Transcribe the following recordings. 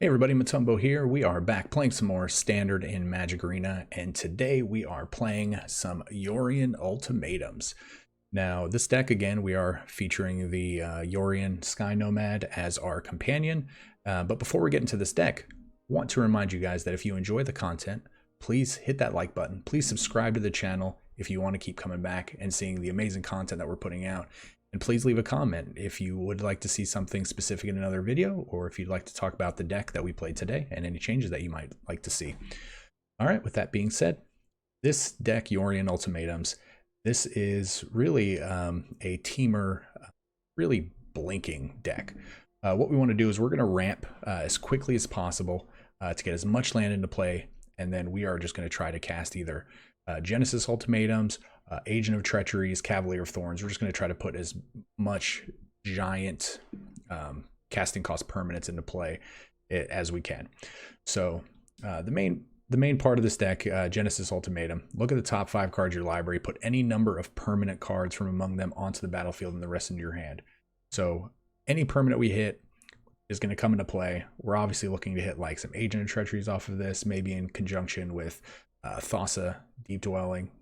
Hey everybody, Matumbo here. We are back playing some more Standard in Magic Arena, and today we are playing some Yorion Ultimatums. Now, this deck, again, we are featuring the Yorion Sky Nomad as our companion. But before we get into this deck, I want to remind you guys that if you enjoy the content, please hit that like button. Please subscribe to the channel if you want to keep coming back and seeing the amazing content that we're putting out. And please leave a comment if you would like to see something specific in another video, or if you'd like to talk about the deck that we played today and any changes that you might like to see. All right, with that being said, this deck, Yorion Ultimatums, this is really a Temur, really blinking deck. What we want to do is we're going to ramp as quickly as possible to get as much land into play, and then we are just going to try to cast either Genesis Ultimatums, Agent of Treacheries, Cavalier of Thorns. We're just going to try to put as much giant casting cost permanents into play as we can. So the main part of this deck, Genesis Ultimatum, look at the top 5 cards of your library, put any number of permanent cards from among them onto the battlefield and the rest into your hand. So any permanent we hit is going to come into play. We're obviously looking to hit like some Agent of Treacheries off of this, maybe in conjunction with Thassa Deep-Dwelling.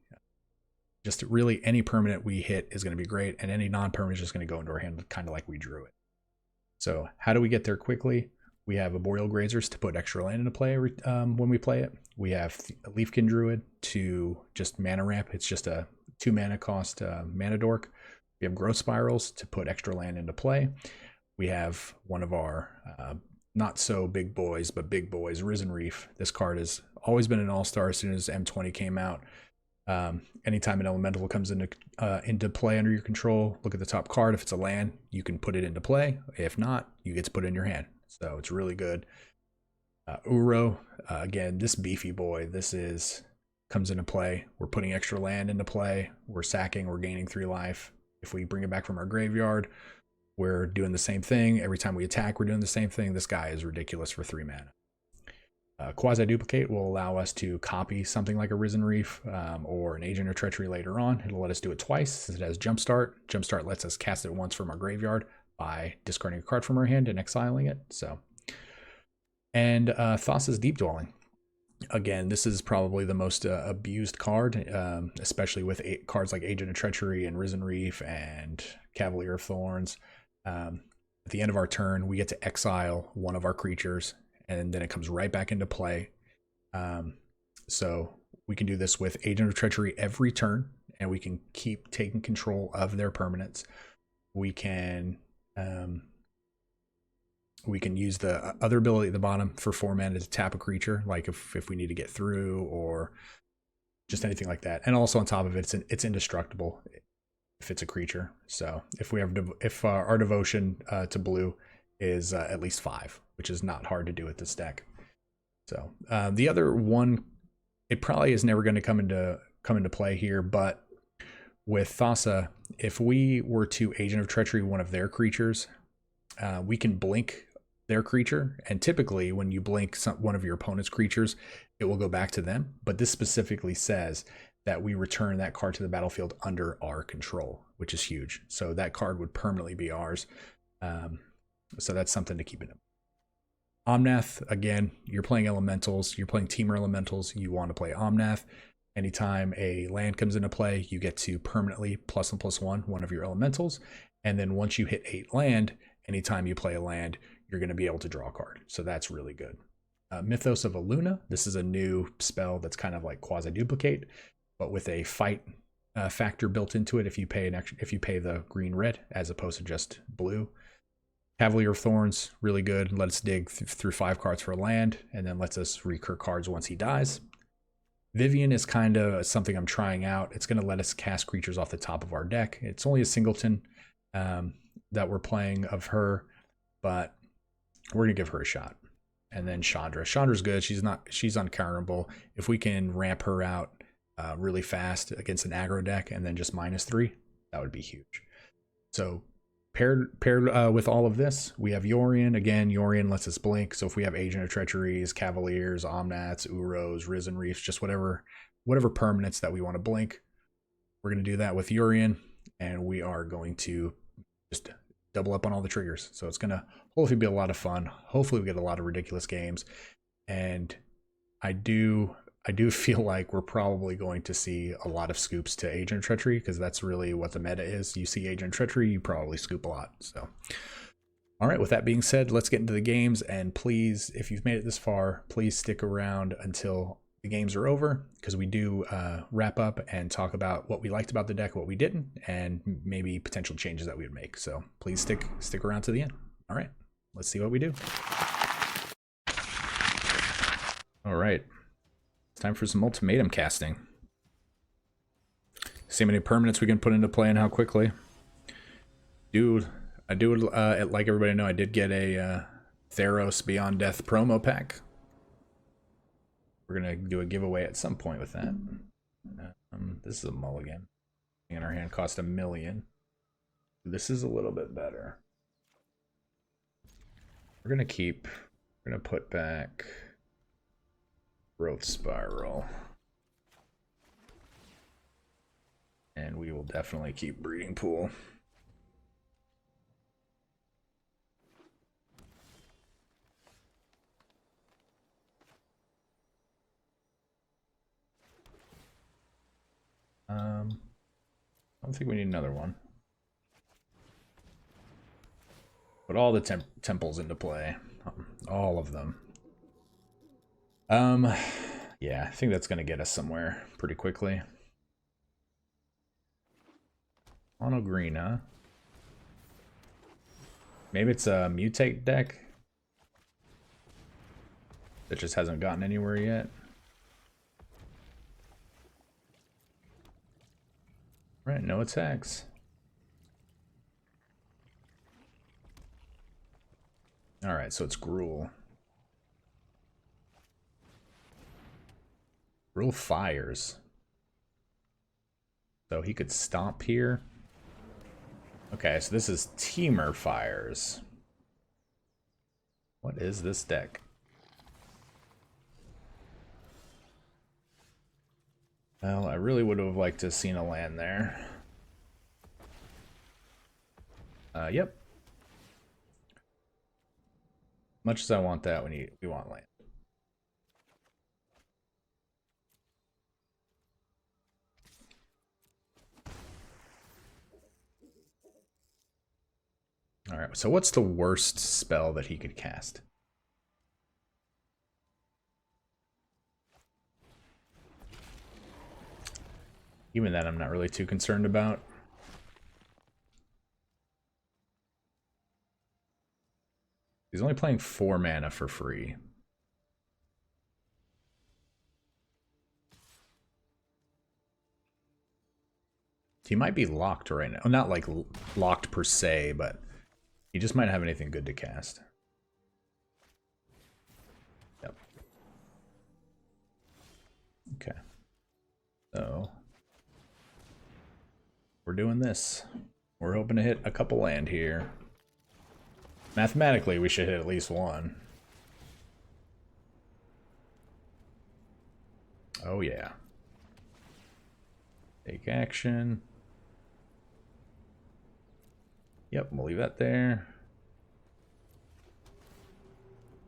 Just really any permanent we hit is going to be great, and any non-permanent is just going to go into our hand kind of like we drew it. So how do we get there quickly? We have Arboreal Grazers to put extra land into play when we play it. We have Leafkin Druid to just mana ramp. It's just a 2 mana cost mana dork. We have Growth Spirals to put extra land into play. We have one of our not so big boys, but big boys, Risen Reef. This card has always been an all-star as soon as M20 came out. Anytime an elemental comes into play under your control, look at the top card. If it's a land, you can put it into play. If not, you get to put it in your hand. So it's really good. Uro, again, this beefy boy, comes into play. We're putting extra land into play. We're sacking, we're gaining 3 life. If we bring it back from our graveyard, we're doing the same thing. Every time we attack, we're doing the same thing. This guy is ridiculous for 3 mana. Quasiduplicate will allow us to copy something like a Risen Reef or an Agent of Treachery later on. It'll let us do it twice since it has Jumpstart. Jumpstart lets us cast it once from our graveyard by discarding a card from our hand and exiling it. And Thassa's Deep-Dwelling. Again, this is probably the most abused card, especially with cards like Agent of Treachery and Risen Reef and Cavalier of Thorns. At the end of our turn, we get to exile one of our creatures, and then it comes right back into play. So we can do this with Agent of Treachery every turn, and we can keep taking control of their permanents. We can use the other ability at the bottom for 4 mana to tap a creature, like if we need to get through or just anything like that. And also on top of it, it's indestructible if it's a creature. So if our devotion to blue is at least 5, which is not hard to do with this deck. So the other one, it probably is never going to come into play here, but with Thassa, if we were to Agent of Treachery one of their creatures, we can blink their creature, and typically when you blink one of your opponent's creatures, it will go back to them. But this specifically says that we return that card to the battlefield under our control, which is huge. So that card would permanently be ours. So that's something to keep in mind. Omnath, again, you're playing elementals, you're playing Temur elementals, you want to play Omnath. Anytime a land comes into play, you get to permanently +1/+1 one of your elementals. And then once you hit 8 land, anytime you play a land, you're going to be able to draw a card. So that's really good. Mythos of Illuna, this is a new spell that's kind of like Quasiduplicate, but with a fight factor built into it if you pay the green-red as opposed to just blue. Cavalier of Thorns, really good. Let us dig through 5 cards for a land, and then lets us recur cards once he dies. Vivian is kind of something I'm trying out. It's going to let us cast creatures off the top of our deck. It's only a singleton that we're playing of her, but we're going to give her a shot. And then Chandra. Chandra's good. She's uncounterable. If we can ramp her out really fast against an aggro deck and then just -3, that would be huge. So Paired with all of this, we have Yorion. Again, Yorion lets us blink. So if we have Agent of Treacheries, Cavaliers, Omnaths, Uros, Risen Reefs, just whatever permanents that we want to blink, we're going to do that with Yorion. And we are going to just double up on all the triggers. So it's gonna hopefully be a lot of fun. Hopefully we get a lot of ridiculous games. And I do feel like we're probably going to see a lot of scoops to Agent of Treachery, because that's really what the meta is. You see Agent of Treachery, you probably scoop a lot. So all right, with that being said, let's get into the games. And please, if you've made it this far, please stick around until the games are over, because we do wrap up and talk about what we liked about the deck, what we didn't, and maybe potential changes that we would make. So please stick around to the end. All right, let's see what we do. All right, it's time for some Ultimatum casting. See how many permanents we can put into play and how quickly. Dude, I do, like everybody know, I did get a Theros Beyond Death promo pack. We're going to do a giveaway at some point with that. This is a mulligan. In our hand cost $1 million. This is a little bit better. We're going to put back Growth Spiral. And we will definitely keep Breeding Pool. I don't think we need another one. Put all the temples into play. All of them. Yeah, I think that's going to get us somewhere pretty quickly. Mono green, huh? Maybe it's a mutate deck that just hasn't gotten anywhere yet. Right, no attacks. Alright, so it's Gruul. Gruul fires. So he could stomp here. Okay, so this is Temur fires. What is this deck? Well, I really would have liked to have seen a land there. Yep. Much as I want that, we want land. All right, so what's the worst spell that he could cast? Even that I'm not really too concerned about. He's only playing 4 mana for free. He might be locked right now. Not like locked per se, but he just might have anything good to cast. Yep. Okay. So we're doing this. We're hoping to hit a couple land here. Mathematically, we should hit at least one. Oh yeah. Take action. Yep, we'll leave that there.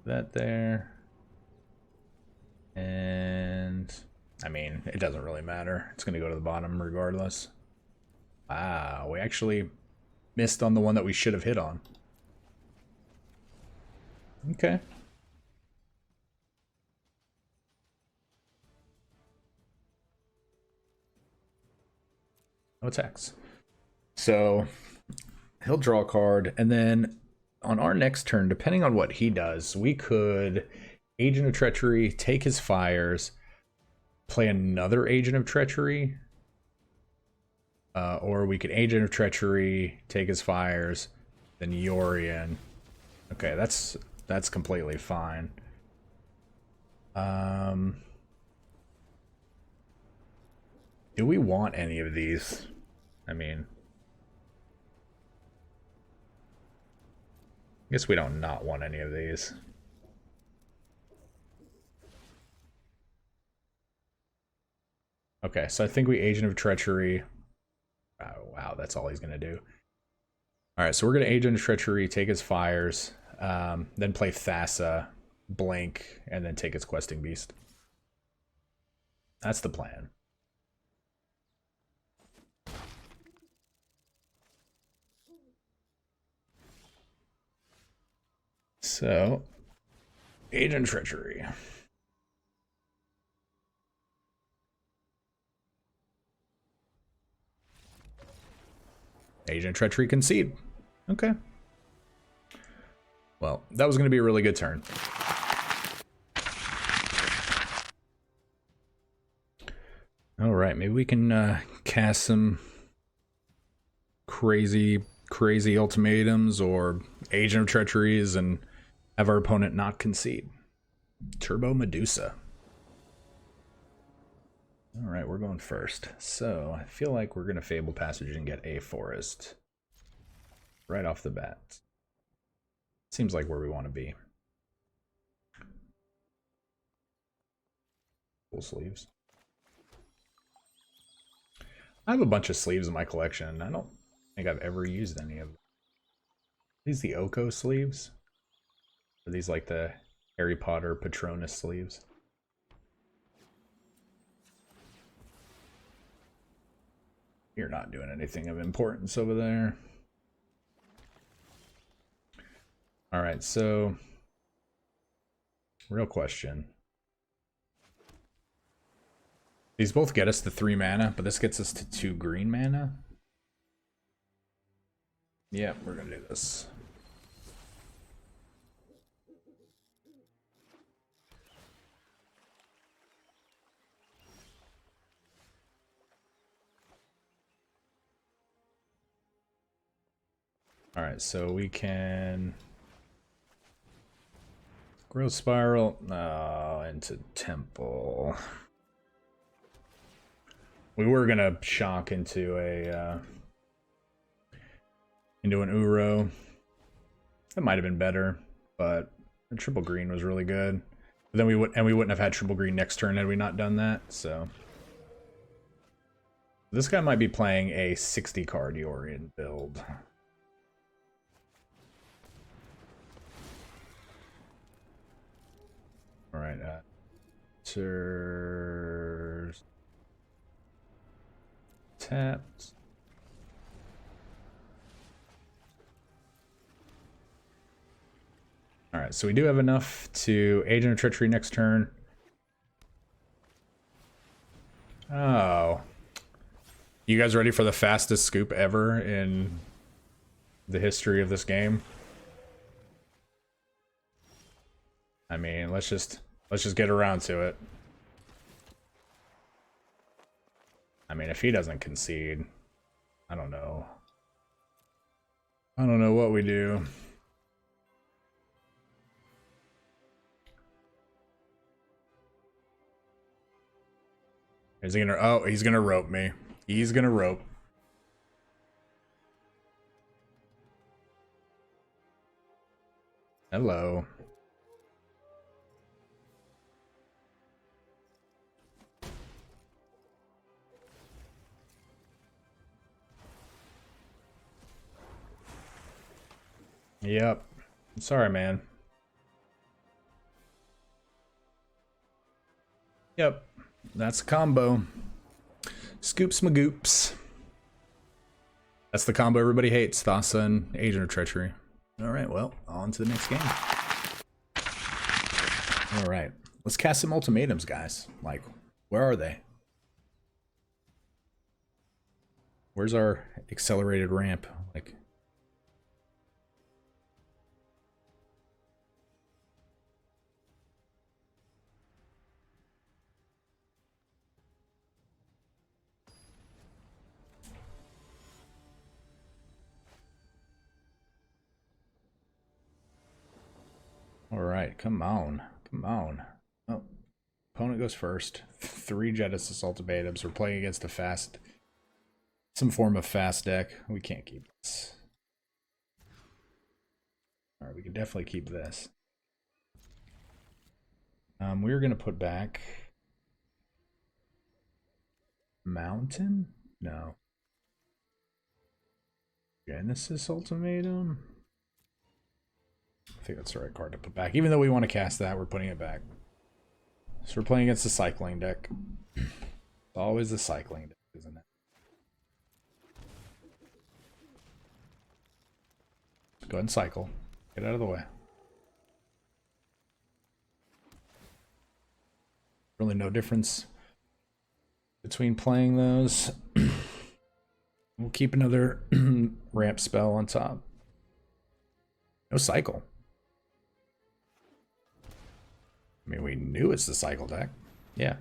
That there. And I mean, it doesn't really matter. It's gonna go to the bottom regardless. Wow, we actually missed on the one that we should have hit on. Okay. No attacks. So he'll draw a card, and then on our next turn, depending on what he does, we could Agent of Treachery, take his fires, play another Agent of Treachery, or we could Agent of Treachery, take his fires, then Yorion. Okay, that's completely fine. Do we want any of these? I mean, I guess we don't not want any of these. Okay, so I think we Agent of Treachery. Oh, wow, that's all he's gonna do. Alright, so we're going to Agent of Treachery, take its fires, then play Thassa, blink, and then take its Questing Beast. That's the plan. So, Agent Treachery. Agent Treachery concede. Okay. Well, that was going to be a really good turn. Alright, maybe we can cast some crazy ultimatums or Agent of Treacheries and have our opponent not concede. Turbo Medusa. Alright, we're going first. So, I feel like we're going to Fable Passage and get a forest. Right off the bat. Seems like where we want to be. Full sleeves. I have a bunch of sleeves in my collection. I don't think I've ever used any of them. Are these the Oko sleeves? Are these like the Harry Potter Patronus sleeves? You're not doing anything of importance over there. Alright, so real question. These both get us to 3 mana, but this gets us to 2 green mana. Yeah, we're gonna do this. Alright, so we can Growth Spiral into Temple. We were gonna shock into an Uro. That might have been better, but the triple green was really good. But then we wouldn't have had triple green next turn had we not done that. So this guy might be playing a 60 card Yorion build. All right, tapped. Alright, so we do have enough to Agent of Treachery next turn. Oh. You guys ready for the fastest scoop ever in the history of this game? I mean, let's just get around to it. I mean, if he doesn't concede, I don't know. I don't know what we do. Is he gonna, oh, he's gonna rope me. He's gonna rope. Hello. Yep. I'm sorry, man. Yep. That's a combo. Scoops magoops. That's the combo everybody hates. Thassa and Agent of Treachery. Alright, well, on to the next game. Alright. Let's cast some ultimatums, guys. Like, where are they? Where's our accelerated ramp? Like, alright, come on. Come on. Oh. Opponent goes first. 3 Genesis ultimatums. We're playing against a fast, some form of fast deck. We can't keep this. Alright, we can definitely keep this. We're gonna put back Mountain? No. Genesis Ultimatum? I think that's the right card to put back. Even though we want to cast that, we're putting it back. So we're playing against the cycling deck. It's always the cycling deck, isn't it? Go ahead and cycle. Get out of the way. Really no difference between playing those. We'll keep another ramp spell on top. No cycle. I mean, we knew it's the cycle deck. Yeah.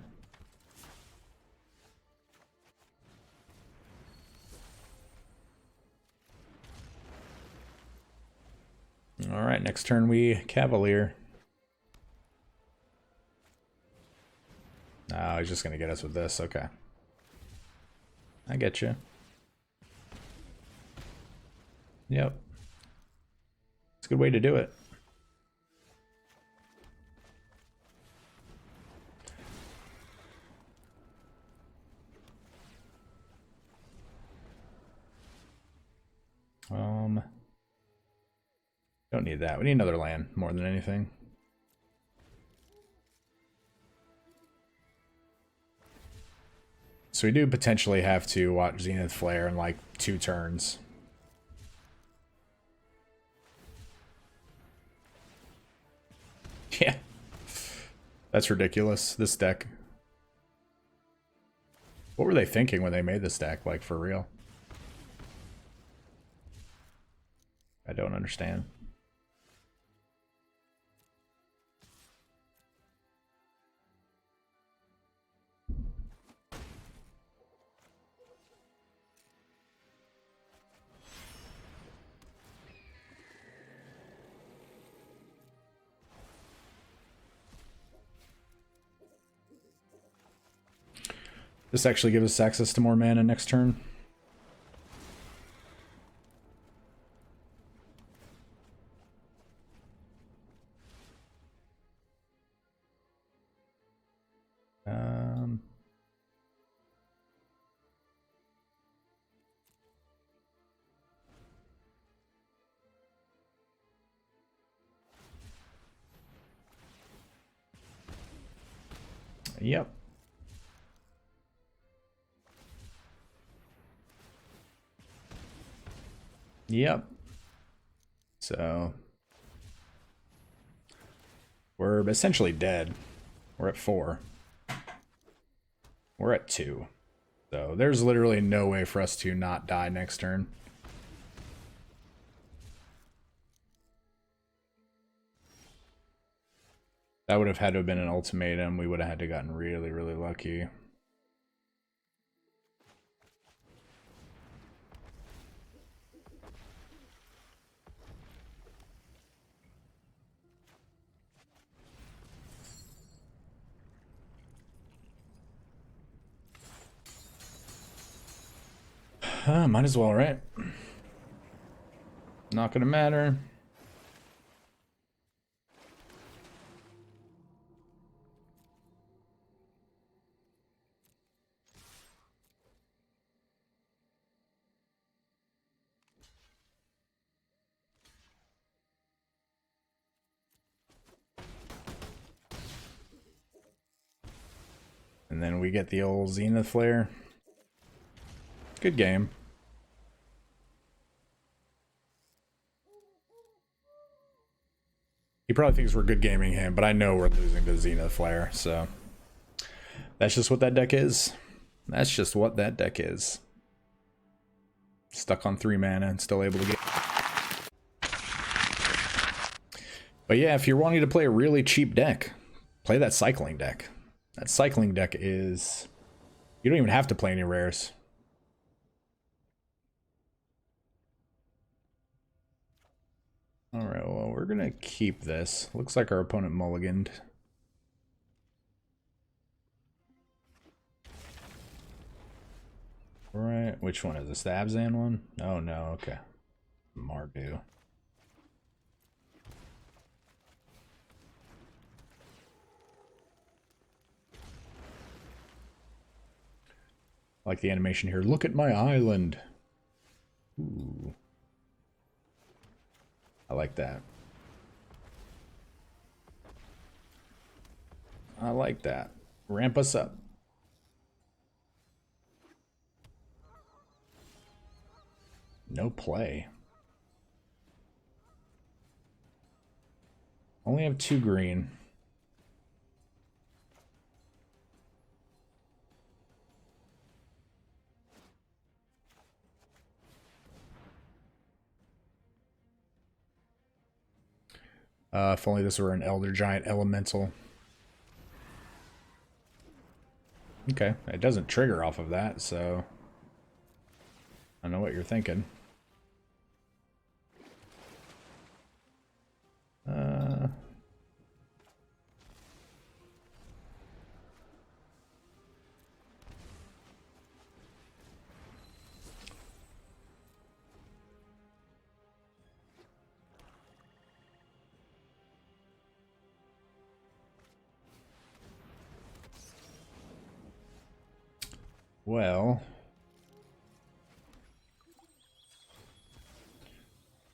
All right, next turn we Cavalier. Oh, he's just going to get us with this. Okay. I get you. Yep. It's a good way to do it. Don't need that. We need another land more than anything. So we do potentially have to watch Zenith Flare in like 2 turns. Yeah. That's ridiculous, this deck. What were they thinking when they made this deck, like, for real? I don't understand. This actually gives us access to more mana next turn. Yep. Yep. So we're essentially dead. We're at 4. We're at 2. So there's literally no way for us to not die next turn. That would have had to have been an ultimatum. We would have had to gotten really, really lucky. Might as well, right? Not gonna matter. And then we get the old Zenith Flare. Good game. He probably thinks we're good gaming him, but I know we're losing to Zenith Flare, so that's just what that deck is. That's just what that deck is. Stuck on 3 mana and still able to get. But yeah, if you're wanting to play a really cheap deck, play that cycling deck. That cycling deck is... You don't even have to play any rares. Alright, well, we're gonna keep this. Looks like our opponent mulliganed. Alright, which one is this? The Abzan one? Oh no, okay. Mardu. I like the animation here. Look at my island. Ooh. I like that. I like that. Ramp us up. No play. Only have 2 green. If only this were an Elder Giant Elemental. Okay, it doesn't trigger off of that, so I know what you're thinking. Well,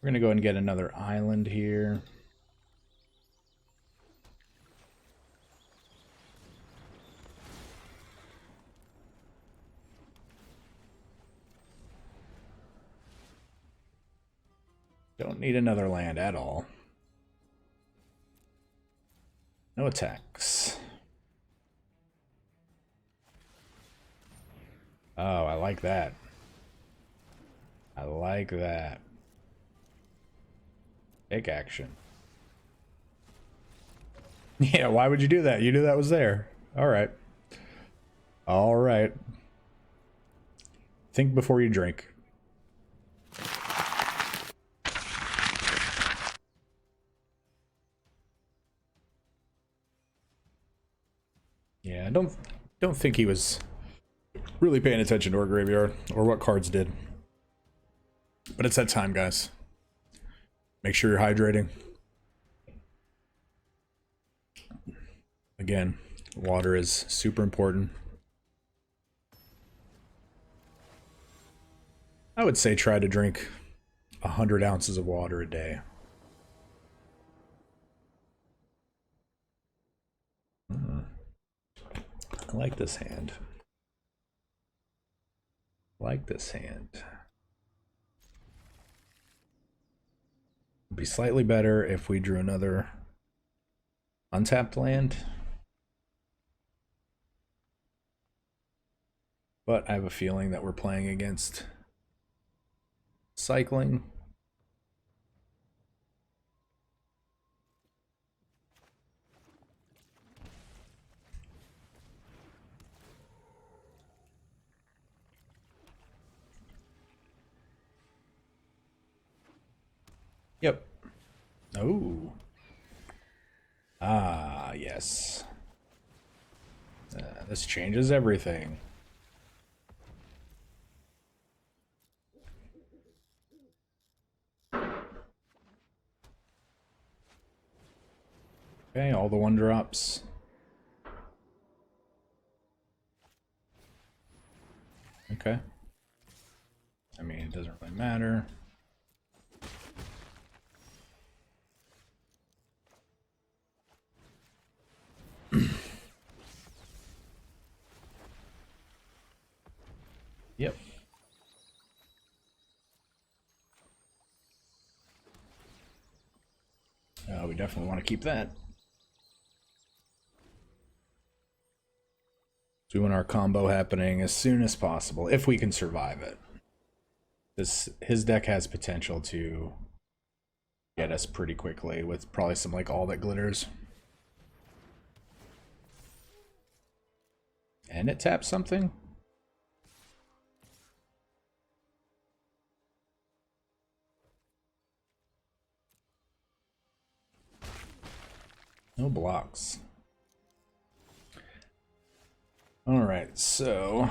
we're going to go ahead and get another island here. Don't need another land at all. No attacks. Oh, I like that. I like that. Take action. Yeah, why would you do that? You knew that was there. All right. All right. Think before you drink. Yeah, I don't think he was really paying attention to our graveyard or what cards did. But it's that time, guys. Make sure you're hydrating. Again, water is super important. I would say try to drink 100 ounces of water a day. I like this hand. I like this hand. It'd be slightly better if we drew another untapped land. But I have a feeling that we're playing against cycling. Yep. Oh. Ah, yes. This changes everything. Okay, all the 1-drops. Okay. I mean, it doesn't really matter. Yep. We definitely want to keep that. So we want our combo happening as soon as possible, if we can survive it. His deck has potential to get us pretty quickly with probably some like all that glitters. And it taps something? No blocks. Alright, so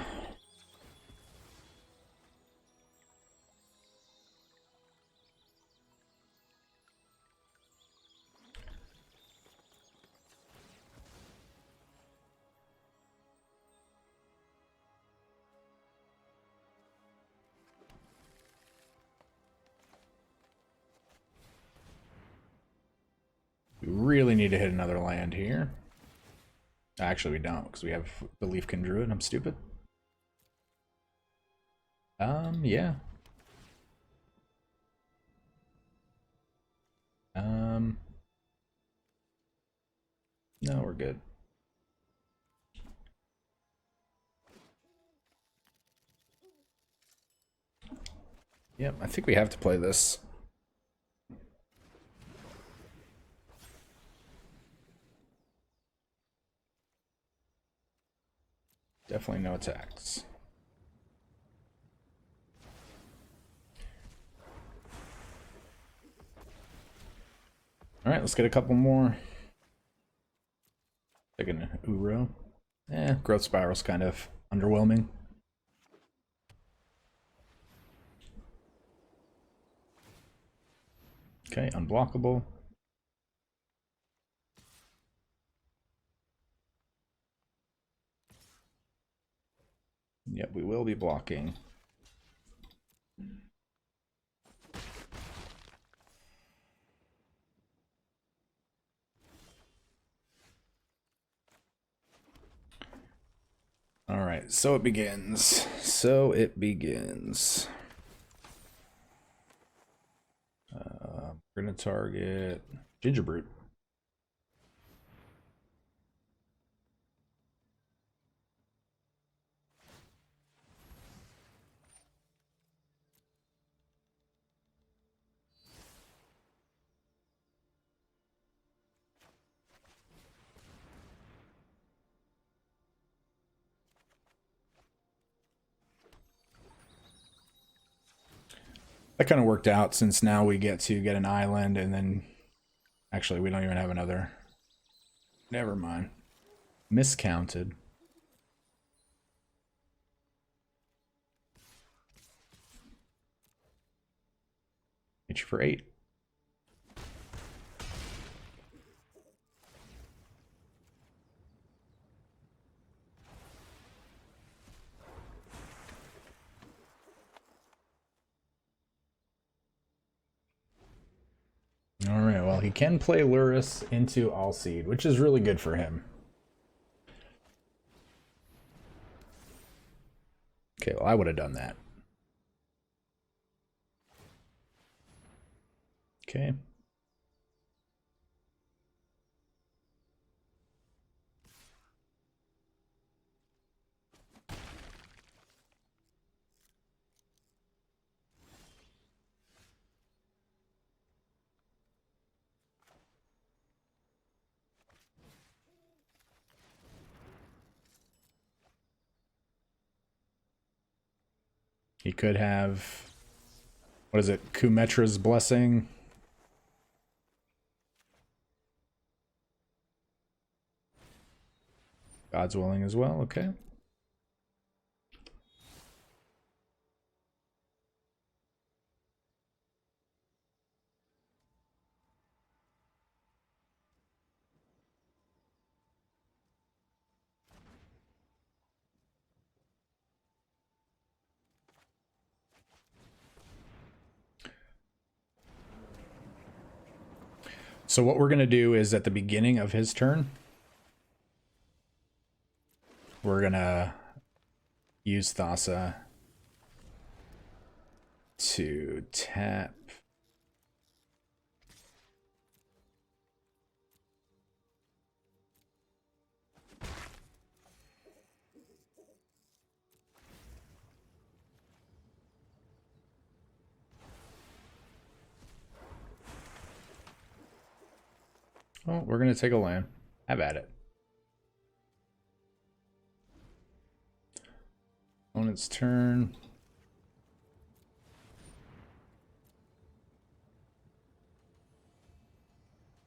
really need to hit another land here. Actually, we don't, because we have the Leafkin Druid. I'm stupid. Yeah. No, we're good. Yep, I think we have to play this. Definitely no attacks. All right, let's get a couple more. Taking an Uro. Growth Spiral's kind of underwhelming. Okay, unblockable. Yep, we will be blocking. All right, so it begins. So it begins. We're gonna target Gingerbrute. That kind of worked out, since now we get to get an island, and then actually we don't even have another. Never mind. Miscounted. Hit you for 8. Alright, well, he can play Lurrus into Alseed, which is really good for him. Okay, well, I would have done that. Okay. He could have, what is it, Kumetra's Blessing. God's Willing as well, okay. So what we're going to do is at the beginning of his turn, we're going to use Thassa to tap. Well, we're going to take a land. Have at it. Opponent's turn.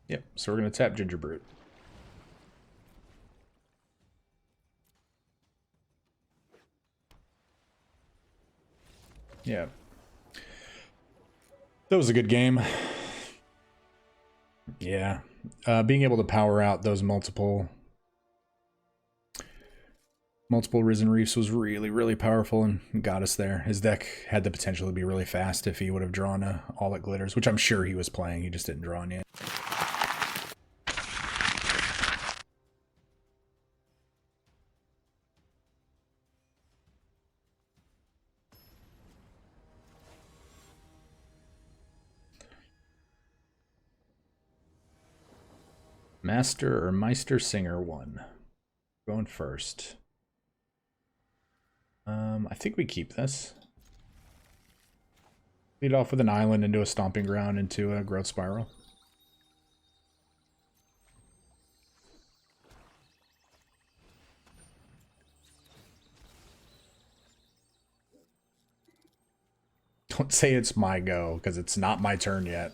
Yep, so we're going to tap Gingerbrute. Yeah. That was a good game. Yeah. Being able to power out those multiple Risen Reefs was really, really powerful and got us there. His deck had the potential to be really fast if he would have drawn All That Glitters, which I'm sure he was playing. He just didn't draw on yet. Master or Meister Singer 1. Going first. I think we keep this. Lead off with an island into a Stomping Ground into a Growth Spiral. Don't say it's my go, because it's not my turn yet.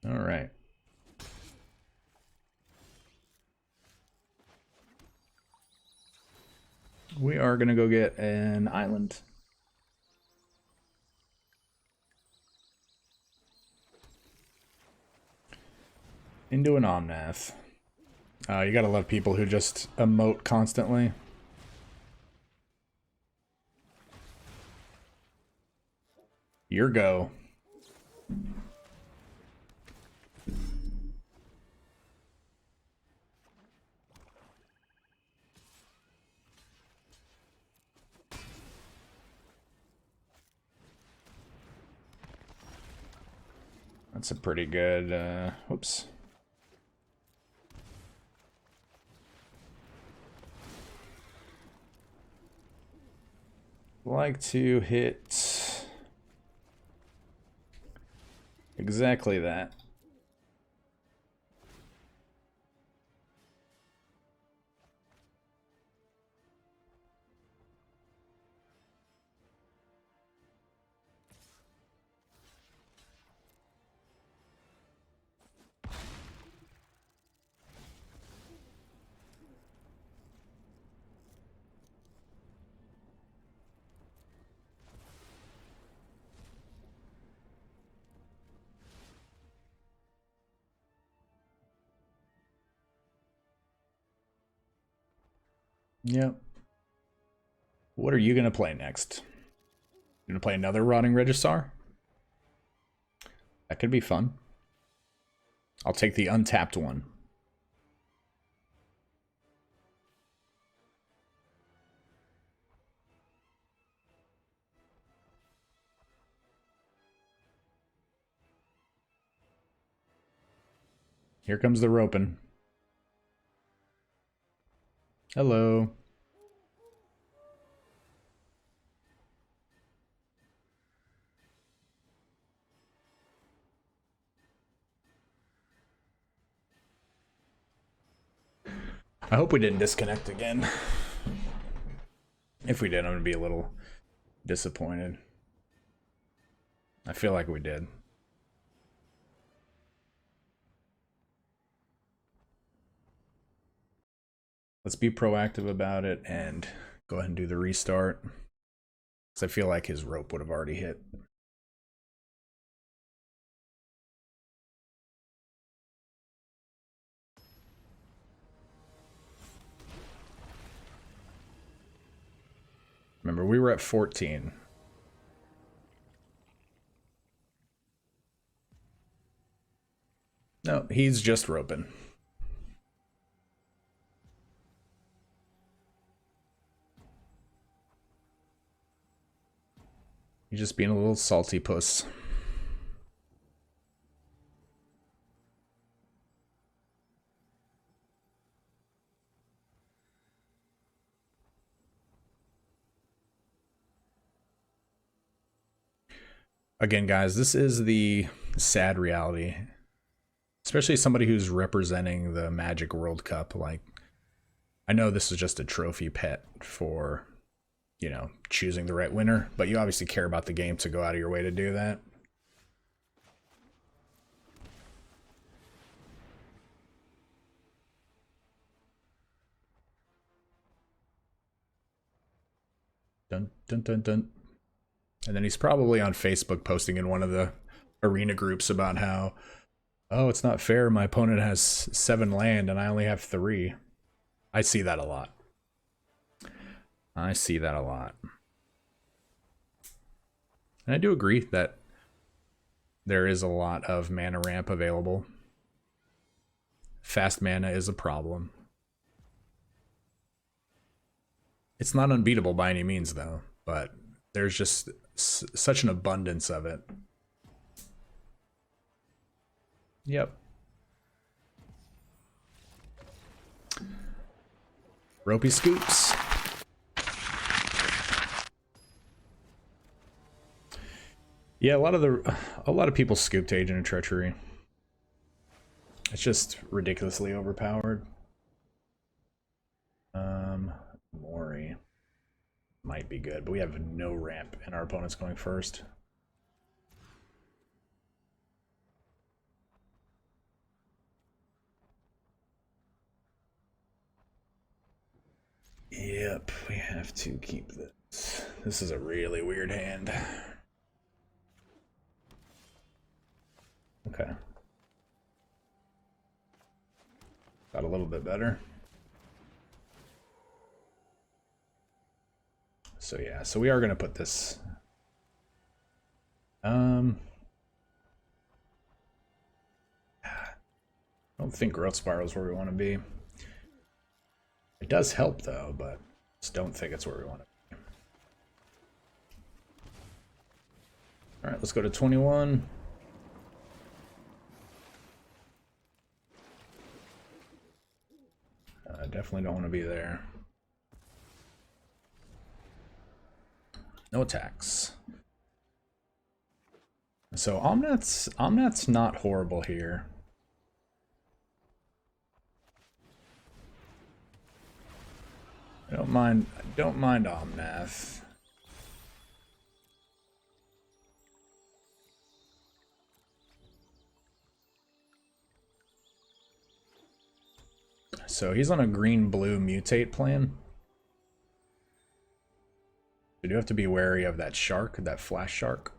All right. We are going to go get an island. Into an Omnath. You gotta love people who just emote constantly. Your go. That's a pretty good, whoops. Like to hit exactly that. Yep. What are you going to play next? You going to play another Rotting Regisaur? That could be fun. I'll take the untapped one. Here comes the roping. Hello. I hope we didn't disconnect again. If we did, I'm going to be a little disappointed. I feel like we did. Let's be proactive about it and go ahead and do the restart. Because I feel like his rope would have already hit. Remember, we were at 14. No, he's just roping. He's just being a little salty puss. Again, guys, this is the sad reality. Especially somebody who's representing the Magic World Cup. Like, I know this is just a trophy pet for, you know, choosing the right winner, but you obviously care about the game to go out of your way to do that. Dun, dun, dun, dun. And then he's probably on Facebook posting in one of the arena groups about how, oh, it's not fair, my opponent has 7 land and I only have 3. I see that a lot. I see that a lot. And I do agree that there is a lot of mana ramp available. Fast mana is a problem. It's not unbeatable by any means, though, but there's just such an abundance of it. Yep. Ropey scoops. Yeah, a lot of people scooped Agent of Treachery. It's just ridiculously overpowered. Mori might be good, but we have no ramp and our opponent's going first. Yep, we have to keep this. This is a really weird hand. Okay. Got a little bit better. So yeah, so we are going to put this. I don't think growth spiral is where we want to be. It does help though, but just don't think it's where we want to be. All right, let's go to 21. Definitely don't want to be there. No attacks. So Omnath's not horrible here. I don't mind Omnath. So he's on a green-blue mutate plan. You do have to be wary of that shark, that flash shark.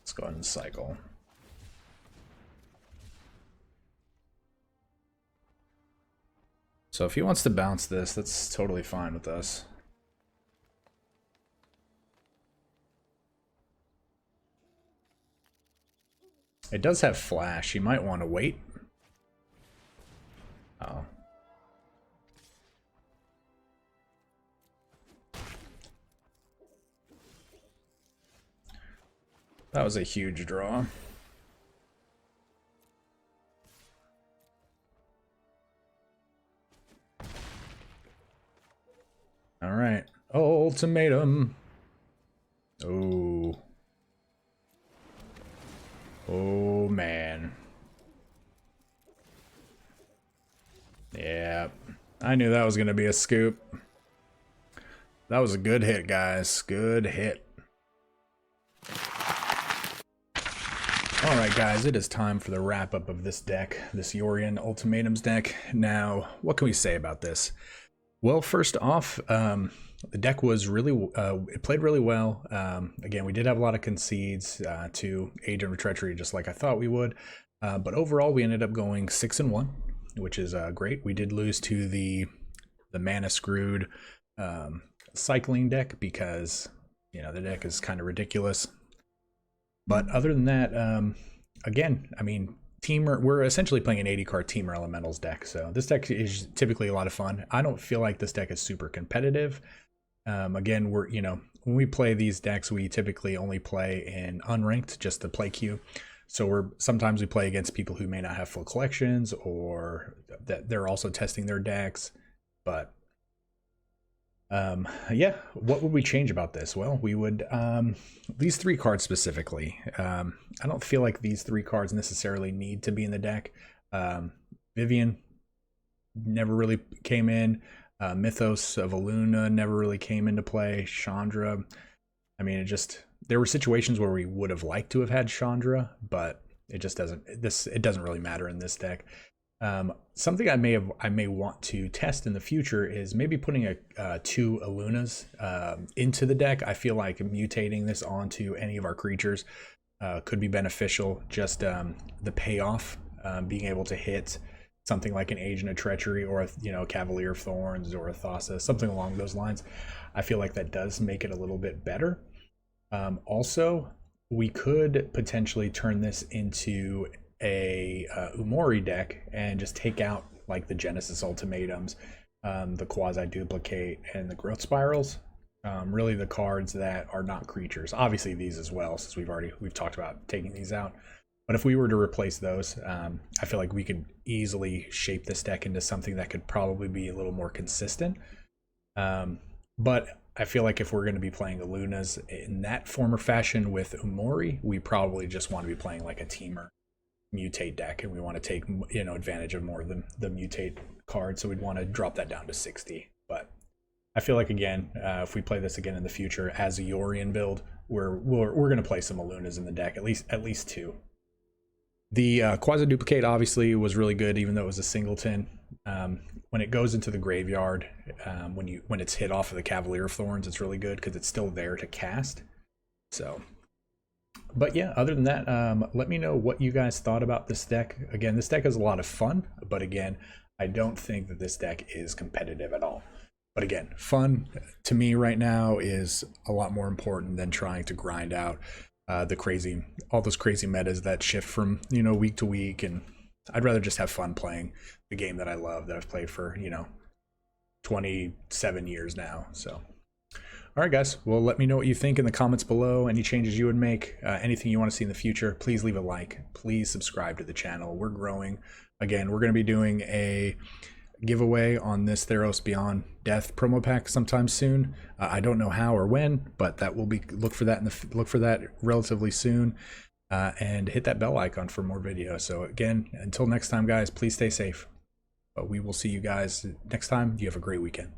Let's go ahead and cycle. So if he wants to bounce this, that's totally fine with us. It does have flash. You might want to wait. Oh. That was a huge draw. All right. Ultimatum. Oh. Oh, man. Yeah. I knew that was going to be a scoop. That was a good hit, guys. Good hit. Alright guys, it is time for the wrap up of this deck, this Yorion Ultimatums deck. Now, what can we say about this? Well, first off, the deck was really, it played really well. Again, we did have a lot of concedes to Agent of Treachery, just like I thought we would. But overall, we ended up going 6-1, which is great. We did lose to the mana screwed cycling deck because, you know, the deck is kind of ridiculous. But other than that, again, I mean, we're essentially playing an 80-card Temur Elementals deck, so this deck is typically a lot of fun. I don't feel like this deck is super competitive. Again, when we play these decks, we typically only play in unranked, just the play queue. So sometimes we play against people who may not have full collections, or that they're also testing their decks. But yeah, what would we change about this? Well, we would these 3 cards specifically. I don't feel like these 3 cards necessarily need to be in the deck. Vivian never really came in. Mythos of Illuna never really came into play. Chandra, I mean, there were situations where we would have liked to have had Chandra, but it just doesn't. It doesn't really matter in this deck. Something I may want to test in the future is maybe putting 2 Illunas into the deck. I feel like mutating this onto any of our creatures could be beneficial. Just the payoff, being able to hit something like an Agent of Treachery or a Cavalier of Thorns or a Thassa, something along those lines. I feel like that does make it a little bit better. Also, we could potentially turn this into a Umori deck and just take out like the Genesis Ultimatums, the Quasiduplicate, and the Growth Spirals. Really the cards that are not creatures. Obviously these as well, since we've talked about taking these out. But if we were to replace those, I feel like we could easily shape this deck into something that could probably be a little more consistent. But I feel like if we're going to be playing Illunas in that form or fashion with Umori, we probably just want to be playing like a Temur mutate deck, and we want to take advantage of more of the mutate card, so we'd want to drop that down to 60. But I feel like, again, if we play this again in the future as a Yorion build, we're going to play some Illunas in the deck, at least 2. The Quasiduplicate obviously was really good, even though it was a singleton. When it goes into the graveyard, when it's hit off of the Cavalier of Thorns, it's really good because it's still there to cast. So, but yeah, other than that, let me know what you guys thought about this deck. Again, this deck is a lot of fun, but again, I don't think that this deck is competitive at all. But again, fun to me right now is a lot more important than trying to grind out all those crazy metas that shift from week to week, and I'd rather just have fun playing the game that I love, that I've played for 27 years now. So all right, guys, well, let me know what you think in the comments below. Any changes you would make, anything you want to see in the future, please leave a like, please subscribe to the channel. We're growing. Again, we're going to be doing a giveaway on this Theros Beyond Death promo pack sometime soon. I don't know how or when, but that will be, look for that relatively soon, and hit that bell icon for more videos. So again, until next time, guys, please stay safe, but we will see you guys next time. You have a great weekend.